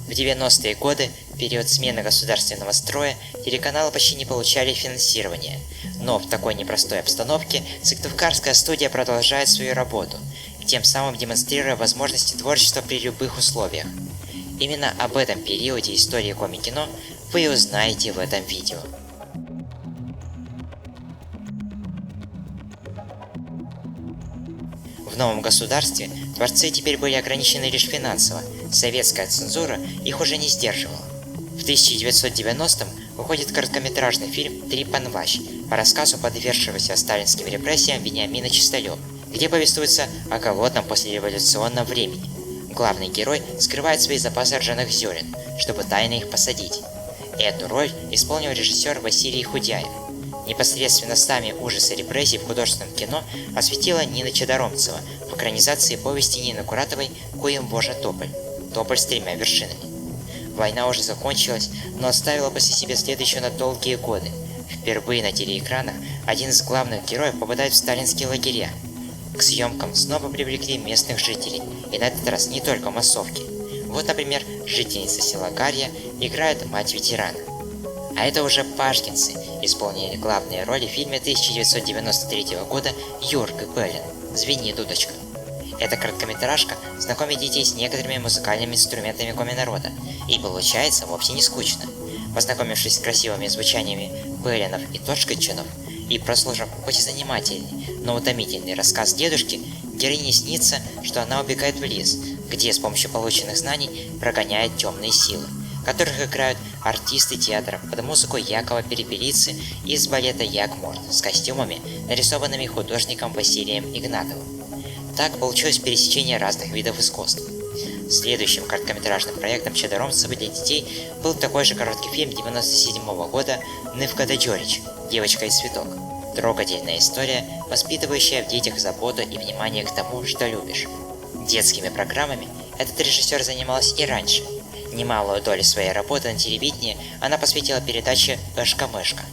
В 90-е годы, в период смены государственного строя, телеканалы почти не получали финансирования. Но в такой непростой обстановке Сыктывкарская студия продолжает свою работу, тем самым демонстрируя возможности творчества при любых условиях. Именно об этом периоде истории коми-кино вы узнаете в этом видео. В новом государстве творцы теперь были ограничены лишь финансово, советская цензура их уже не сдерживала. В 1990-м выходит короткометражный фильм «Три Панвач» по рассказу подвергшегося сталинским репрессиям Вениамина Чисталёва, где повествуется о голодном послереволюционном времени. Главный герой скрывает свои запасы ржаных зерен, чтобы тайно их посадить. Эту роль исполнил режиссер Василий Худяев. Непосредственно сами ужасы репрессий в художественном кино осветила Нина Чадоромцева в экранизации повести Нины Куратовой «Коим вожа Тополь» «Тополь с тремя вершинами». Война уже закончилась, но оставила после себя след еще на долгие годы. Впервые на телеэкранах один из главных героев попадает в сталинские лагеря. К съемкам снова привлекли местных жителей, и на этот раз не только массовки. Вот, например, жительница села Гарья играет мать ветерана. А это уже пашкинцы исполнили главные роли в фильме 1993 года «Юрк и Пелин. Звени, дудочка». Эта короткометражка знакомит детей с некоторыми музыкальными инструментами коми-народа, и получается вовсе не скучно. Познакомившись с красивыми звучаниями Пелинов и Точкачинов и прослушав хоть и занимательный, но утомительный рассказ дедушки, героине снится, что она убегает в лес, где с помощью полученных знаний прогоняет темные силы, которых играют артисты театра под музыку Якова Перепелицы из балета «Якморт» с костюмами, нарисованными художником Василием Игнатовым. Так получилось пересечение разных видов искусств. Следующим короткометражным проектом Чадоромцева для детей был такой же короткий фильм 1997 года «Нывка Даджорич. Девочка и цветок». Трогательная история, воспитывающая в детях заботу и внимание к тому, что любишь. Детскими программами этот режиссер занималась и раньше. Немалую долю своей работы на телевидении она посвятила передаче «Эшка-мышка».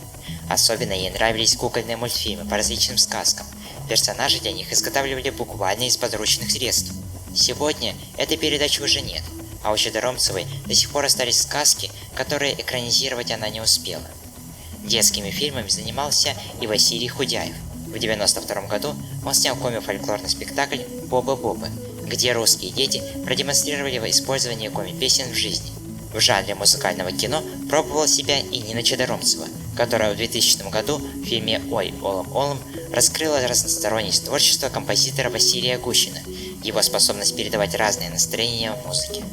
Особенно ей нравились кукольные мультфильмы по различным сказкам. Персонажи для них изготавливали буквально из подручных средств. Сегодня этой передачи уже нет, а у Чадоромцевой до сих пор остались сказки, которые экранизировать она не успела. Детскими фильмами занимался и Василий Худяев. В 1992 году он снял коми-фольклорный спектакль «Бобы-бобы», где русские дети продемонстрировали использование коми-песен в жизни. В жанре музыкального кино пробовала себя и Нина Чадоромцева, которая в 2000 году в фильме «Ой, Олом-Олом» раскрыла разносторонность творчества композитора Василия Гущина, его способность передавать разные настроения в музыке.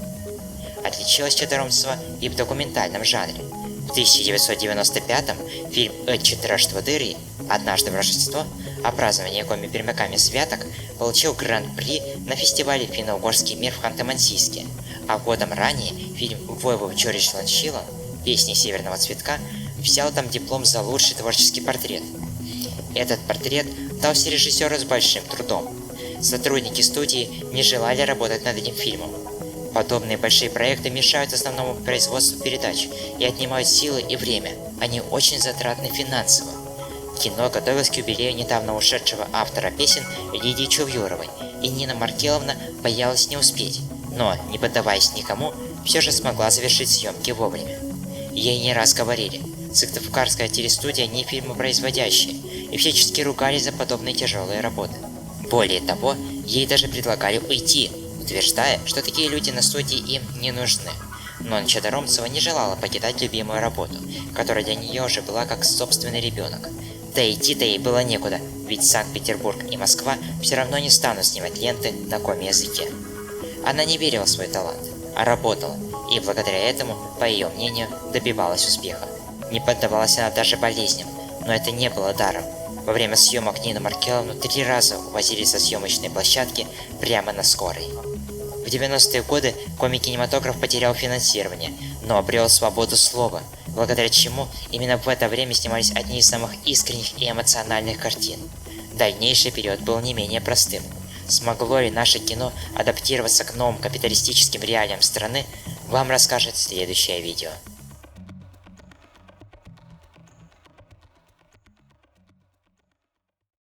Отличилась Чадоромцева и в документальном жанре. В 1995-м фильм «Эдчи Трэш Твадыри. Однажды в Рождество» о праздновании коми-пермяками святок получил гран-при на фестивале «Финно-Угорский мир» в Ханты-Мансийске, а годом ранее фильм «Войвов Джоридж Ланшила. Песни Северного цветка» взял там диплом за лучший творческий портрет. Этот портрет дался режиссеру с большим трудом. Сотрудники студии не желали работать над этим фильмом. Подобные большие проекты мешают основному производству передач и отнимают силы и время. Они очень затратны финансово. Кино готовилось к юбилею недавно ушедшего автора песен Лидии Чувьюровой, и Нина Маркеловна боялась не успеть, но, не поддаваясь никому, все же смогла завершить съемки вовремя. Ей не раз говорили: Сыктывкарская телестудия не фильмопроизводящая, и всячески ругались за подобные тяжелые работы. Более того, ей даже предлагали уйти, утверждая, что такие люди на студии им не нужны. Но Чадоромцева не желала покидать любимую работу, которая для нее уже была как собственный ребенок. Да идти-то ей было некуда, ведь Санкт-Петербург и Москва все равно не станут снимать ленты на коми-языке. Она не верила в свой талант, а работала, и благодаря этому, по ее мнению, добивалась успеха. Не поддавалась она даже болезням, но это не было даром. Во время съемок Нину Маркеловну 3 раза увозили со съемочной площадки прямо на скорой. В 90-е годы коми-кинематограф потерял финансирование, но обрел свободу слова, благодаря чему именно в это время снимались одни из самых искренних и эмоциональных картин. Дальнейший период был не менее простым. Смогло ли наше кино адаптироваться к новым капиталистическим реалиям страны, вам расскажет следующее видео.